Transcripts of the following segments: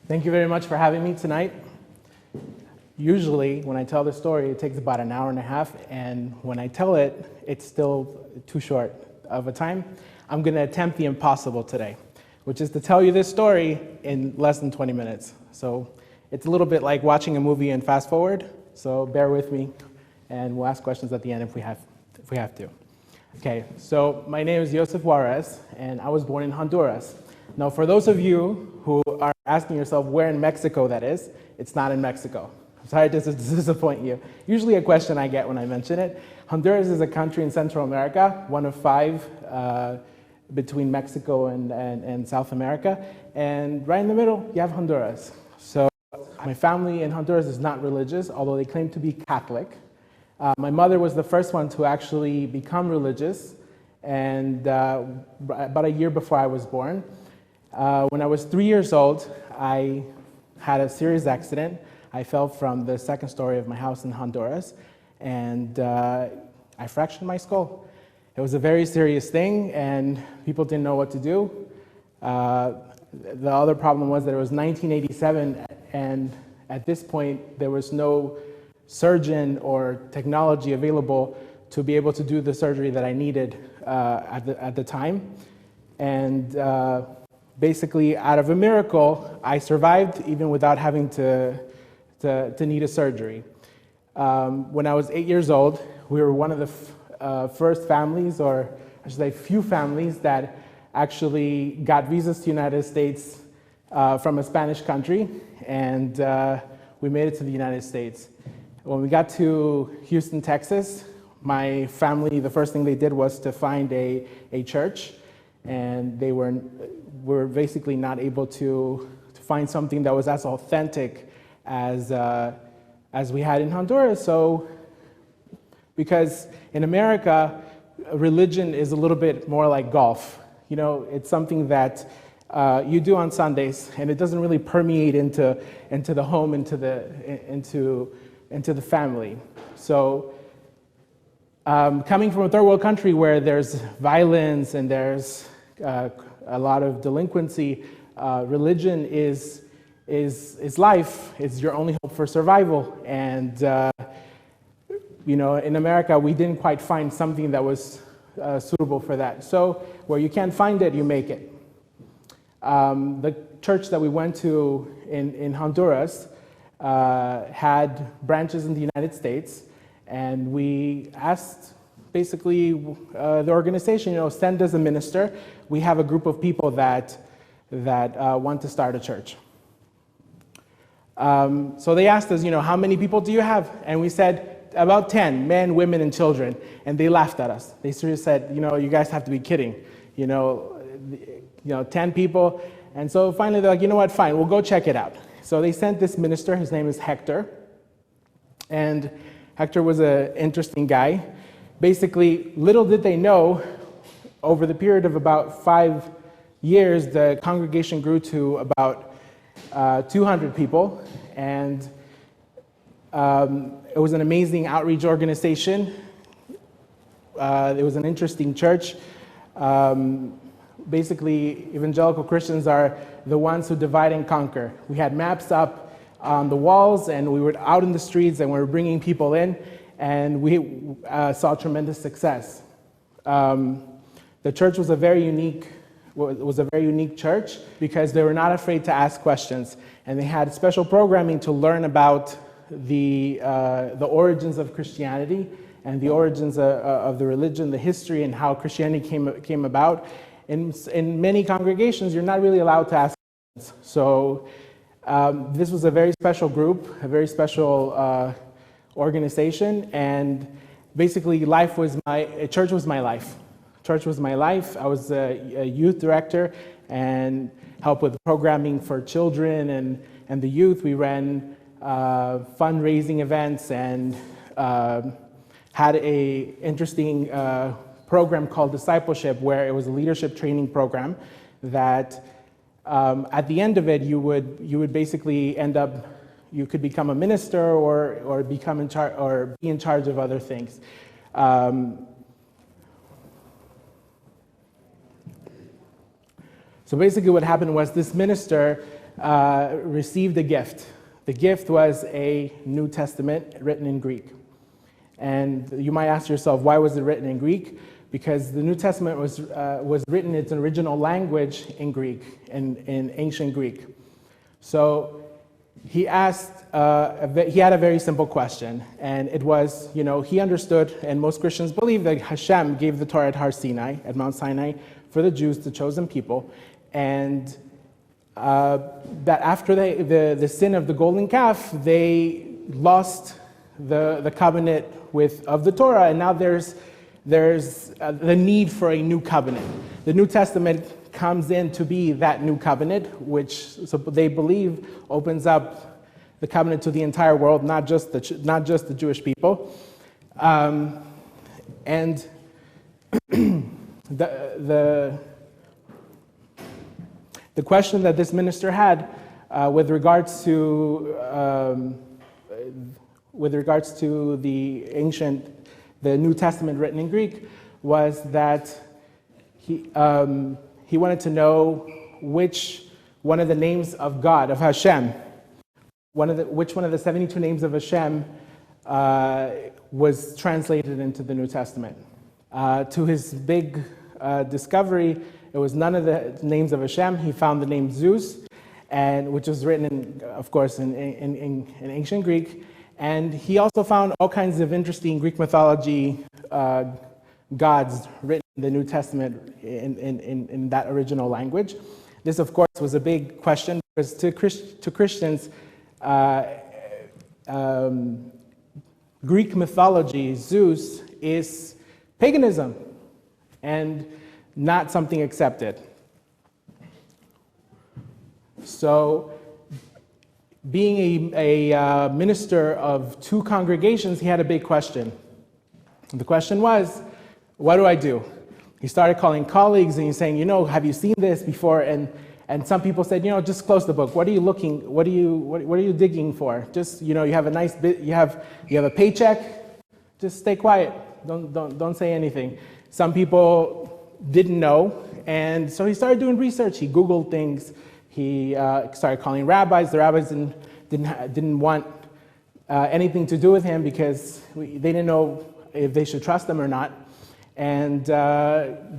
Thank you very much for having me tonight. Usually, when I tell this story, it takes about an hour and a half, and when I tell it, it's still too short of a time. I'm going to attempt the impossible today, which is to tell you this story in less than 20 minutes. So it's a little bit like watching a movie and fast forward, so bear with me, and we'll ask questions at the end if we have to. Okay, so my name is Yosef Juarez, and I was born in Honduras. Now, for those of you who are asking yourself where in Mexico that is, it's not in Mexico. I'm sorry to disappoint you. Usually a question I get when I mention it. Honduras is a country in Central America, one of 5 between Mexico and South America. And right in the middle, you have Honduras. So my family in Honduras is not religious, although they claim to be Catholic. My mother was the first one to actually become religious, and about a year before I was born. When I was 3 years old, I had a serious accident. I fell from the second story of my house in Honduras, and I fractured my skull. It was a very serious thing, and people didn't know what to do. The other problem was that it was 1987, and at this point, there was no surgeon or technology available to be able to do the surgery that I needed at the time. And basically, out of a miracle, I survived even without having to need a surgery. When I was 8 years old, we were one of the first families, or I should say few families, that actually got visas to the United States from a Spanish country, and we made it to the United States. When we got to Houston, Texas, my family, the first thing they did was to find a church, and they were basically not able to find something that was as authentic as we had in Honduras. So, because in America, religion is a little bit more like golf. You know, it's something that you do on Sundays, and it doesn't really permeate into the home, into the family. So, coming from a third world country where there's violence and there's a lot of delinquency, religion is life. It's your only hope for survival. And you know, in America, we didn't quite find something that was suitable for that. So where you can't find it, you make it. The church that we went to in Honduras had branches in the United States, and we asked basically the organization, you know, send us a minister. We have a group of people that want to start a church. So they asked us, you know, how many people do you have? And we said, about 10, men, women, and children. And they laughed at us. They seriously said, you know, you guys have to be kidding. You know, 10 people. And so finally they're like, you know what, fine, we'll go check it out. So they sent this minister, his name is Hector. And Hector was an interesting guy. Basically, little did they know, over the period of about 5 years, the congregation grew to about 200 people. And it was an amazing outreach organization. It was an interesting church. Basically, evangelical Christians are the ones who divide and conquer. We had maps up on the walls, and we were out in the streets, and we were bringing people in, and we saw tremendous success. The church was a very unique church because they were not afraid to ask questions, and they had special programming to learn about the origins of Christianity and the origins of the religion, the history, and how Christianity came about. In many congregations, you're not really allowed to ask questions. So This was a very special group, a very special organization, and basically church was my life. Church was my life. I was a youth director and helped with programming for children and the youth. We ran fundraising events and had a interesting program called Discipleship, where it was a leadership training program that at the end of it, you would basically end up, you could become a minister or become in charge or be in charge of other things. So basically what happened was this minister received a gift. The gift was a New Testament written in Greek. And you might ask yourself, why was it written in Greek? Because the New Testament was written in its original language in Greek, in ancient Greek. So he asked, he had a very simple question, and it was, he understood, and most Christians believe that Hashem gave the Torah at Har Sinai, at Mount Sinai, for the Jews, the chosen people, and that after the sin of the golden calf, they lost the covenant of the Torah, and now there's the need for a new covenant. The New Testament comes in to be that new covenant, which so they believe opens up the covenant to the entire world, not just the Jewish people. And the question that this minister had with regards to the New Testament written in Greek was that he wanted to know which one of the names of God, of Hashem, which one of the 72 names of Hashem was translated into the New Testament. To his big discovery, it was none of the names of Hashem. He found the name Zeus, which was written, of course, in ancient Greek. And he also found all kinds of interesting Greek mythology gods written in the New Testament in that original language. This, of course, was a big question because to Christians, Greek mythology, Zeus, is paganism and not something accepted. So, being a minister of two congregations, he had a big question. The question was, what do I do? He started calling colleagues and he's saying, have you seen this before? And some people said, just close the book. What are you digging for? Just, you have a nice bit, you have a paycheck, just stay quiet. Don't say anything. Some people didn't know, and so he started doing research. He Googled things. He started calling rabbis. The rabbis didn't want anything to do with him because they didn't know if they should trust him or not. And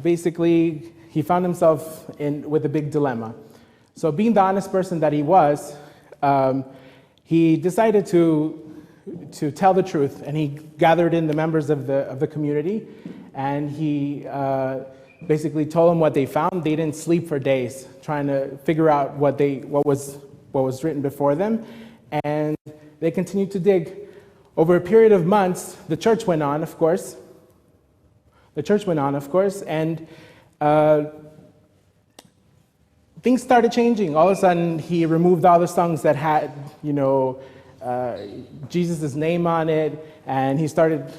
basically, he found himself with a big dilemma. So being the honest person that he was, he decided to tell the truth, and he gathered in the members of the community, and he basically told them what they found. They didn't sleep for days trying to figure out what was written before them, and they continued to dig. Over a period of months, the church went on, of course. And things started changing. All of a sudden, he removed all the songs that had, Jesus' name on it, and he started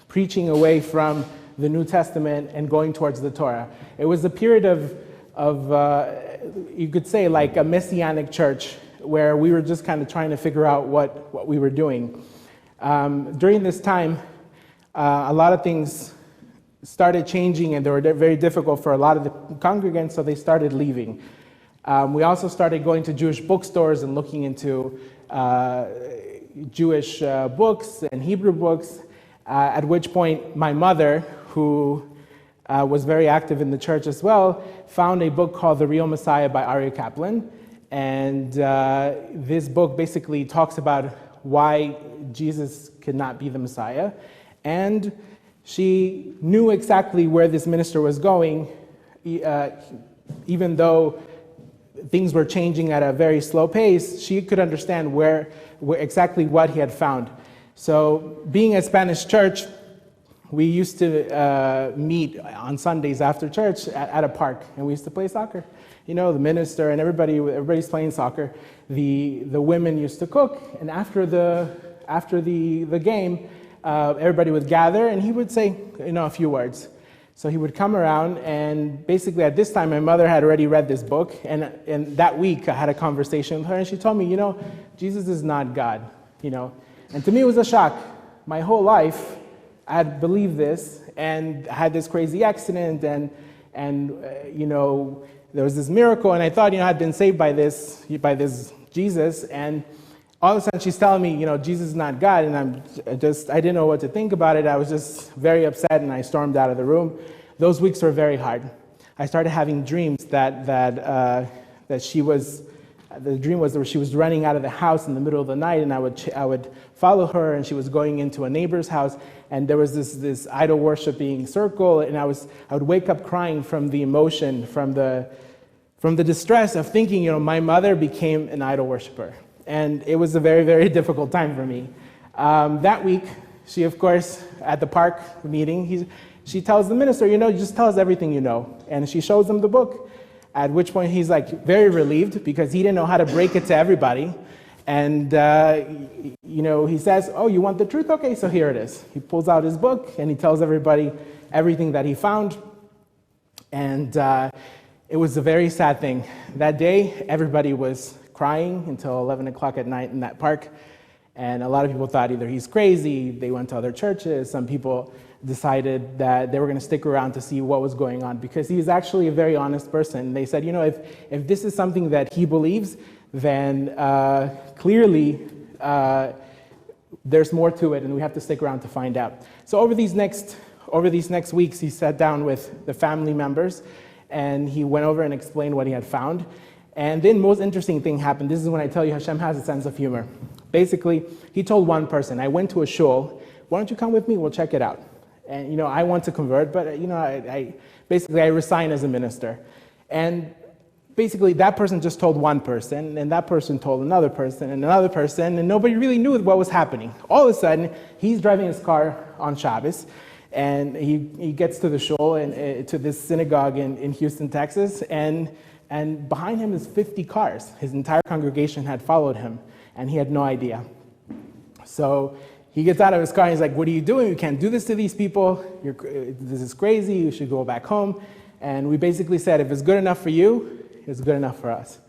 preaching away from the New Testament and going towards the Torah. It was a period of you could say, like a messianic church, where we were just kind of trying to figure out what we were doing. During this time, a lot of things started changing, and they were very difficult for a lot of the congregants, so they started leaving. We also started going to Jewish bookstores and looking into Jewish books and Hebrew books, at which point my mother, who was very active in the church as well, found a book called The Real Messiah by Aryeh Kaplan. And this book basically talks about why Jesus could not be the Messiah. And she knew exactly where this minister was going, even though things were changing at a very slow pace, she could understand where exactly what he had found. So being a Spanish church, we used to meet on Sundays after church at a park, and we used to play soccer. You know, the minister and everybody's playing soccer. The women used to cook, and after the game, everybody would gather, and he would say, a few words. So he would come around, and basically at this time, my mother had already read this book, and that week I had a conversation with her, and she told me, Jesus is not God, And to me, it was a shock. My whole life, I had believed this, and I had this crazy accident, and there was this miracle, and I thought, I'd been saved by this Jesus, and all of a sudden she's telling me, Jesus is not God, and I didn't know what to think about it. I was just very upset, and I stormed out of the room. Those weeks were very hard. I started having dreams that she was, the dream was that she was running out of the house in the middle of the night, and I would follow her, and she was going into a neighbor's house, and there was this idol worshiping circle, and I would wake up crying from the emotion, from the distress of thinking, my mother became an idol worshiper. And it was a very, very difficult time for me. That week, she, of course, at the park meeting, she tells the minister, just tell us everything you know. And she shows him the book, at which point he's like very relieved because he didn't know how to break it to everybody. And, he says, oh, you want the truth? Okay, so here it is. He pulls out his book and he tells everybody everything that he found. And it was a very sad thing. That day, everybody was crying until 11 o'clock at night in that park. And a lot of people thought either he's crazy, they went to other churches. Some people decided that they were going to stick around to see what was going on because he was actually a very honest person. They said, if this is something that he believes, then clearly there's more to it and we have to stick around to find out. So over these next weeks, he sat down with the family members and he went over and explained what he had found. And then most interesting thing happened. This is when I tell you Hashem has a sense of humor. Basically, he told one person, I went to a shul, why don't you come with me, we'll check it out. And I want to convert, but I resign as a minister. And basically that person just told one person, and that person told another person, and another person, and nobody really knew what was happening. All of a sudden, he's driving his car on Shabbos, and he gets to the shul, and to this synagogue in Houston, Texas, and behind him is 50 cars. His entire congregation had followed him, and he had no idea. So he gets out of his car, and he's like, what are you doing? You can't do this to these people. This is crazy. You should go back home. And we basically said, if it's good enough for you, it's good enough for us.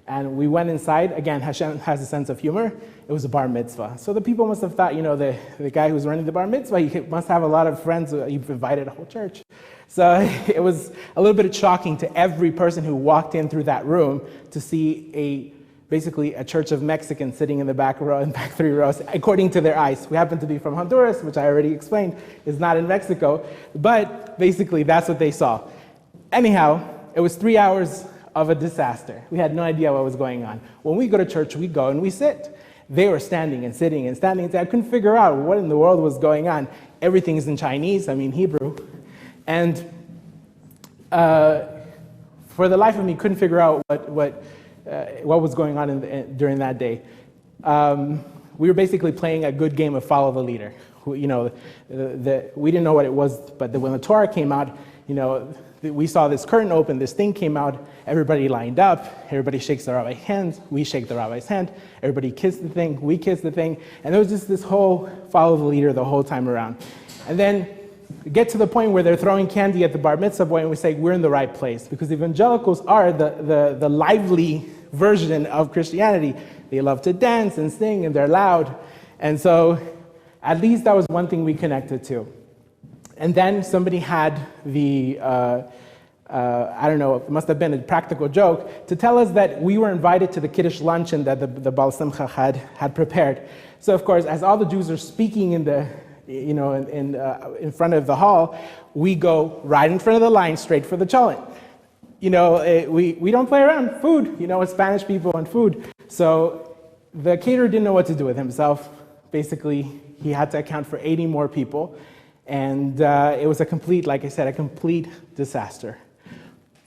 And we went inside. Again, Hashem has a sense of humor. It was a bar mitzvah. So the people must have thought, the guy who's running the bar mitzvah, he must have a lot of friends. He invited a whole church. So it was a little bit shocking to every person who walked in through that room to see basically a church of Mexicans sitting in the back row and back 3 rows, according to their eyes. We happen to be from Honduras, which I already explained is not in Mexico, but basically that's what they saw. Anyhow, it was 3 hours of a disaster. We had no idea what was going on. When we go to church, we go and we sit. They were standing and sitting and standing. I couldn't figure out what in the world was going on. Everything is in Chinese, Hebrew. And for the life of me, couldn't figure out what was going on during that day. We were basically playing a good game of follow the leader. We didn't know what it was, but when the Torah came out, we saw this curtain open, this thing came out, everybody lined up, everybody shakes the rabbi's hand, we shake the rabbi's hand, everybody kissed the thing, we kissed the thing, and there was just this whole follow the leader the whole time around. And then we get to the point where they're throwing candy at the bar mitzvah boy, and we say, we're in the right place, because evangelicals are the lively version of Christianity. They love to dance and sing, and they're loud. And so at least that was one thing we connected to. And then somebody had the, I don't know, it must have been a practical joke, to tell us that we were invited to the Kiddush luncheon that the Baal Simcha had prepared. So of course, as all the Jews are speaking in the, in front of the hall, we go right in front of the line, straight for the cholent. We don't play around. Food, with Spanish people and food. So the caterer didn't know what to do with himself. Basically, he had to account for 80 more people. And it was a complete, like I said, a complete disaster.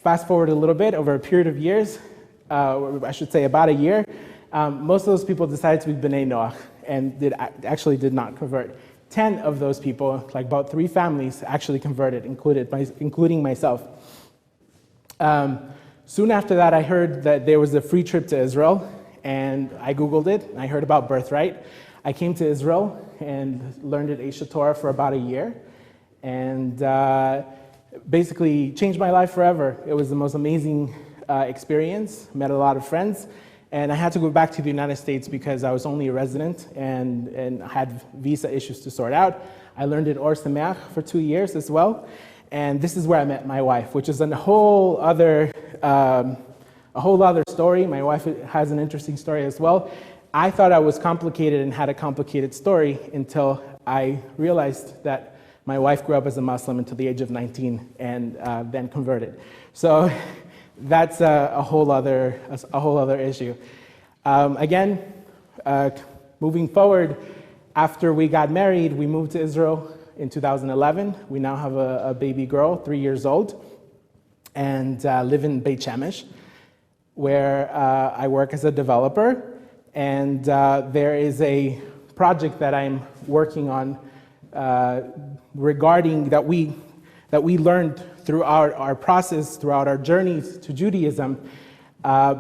Fast forward a little bit, over a period of years, or I should say about a year, most of those people decided to be B'nai Noach and actually did not convert. 10 of those people, like about 3 families, actually converted, including myself. Soon after that, I heard that there was a free trip to Israel, and I Googled it, and I heard about Birthright. I came to Israel and learned at Aish Torah for about a year, and basically changed my life forever. It was the most amazing experience, met a lot of friends, and I had to go back to the United States because I was only a resident and had visa issues to sort out. I learned at Or Sameach for 2 years as well, and this is where I met my wife, which is a whole other story. My wife has an interesting story as well. I thought I was complicated and had a complicated story until I realized that my wife grew up as a Muslim until the age of 19 and then converted. So that's a whole other issue. Moving forward, after we got married, we moved to Israel in 2011. We now have a baby girl, 3 years old, and live in Beit Shemesh, where I work as a developer. And there is a project that I'm working on regarding that we learned throughout our process, throughout our journeys to Judaism.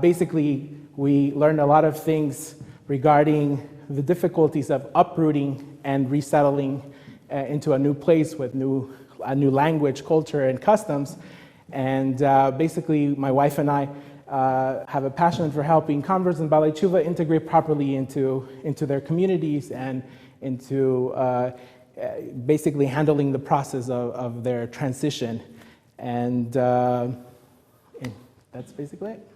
Basically, we learned a lot of things regarding the difficulties of uprooting and resettling into a new place with a new language, culture, and customs. And basically, my wife and I have a passion for helping converts and Balei Tshuva integrate properly into their communities and into basically handling the process of their transition. And that's basically it.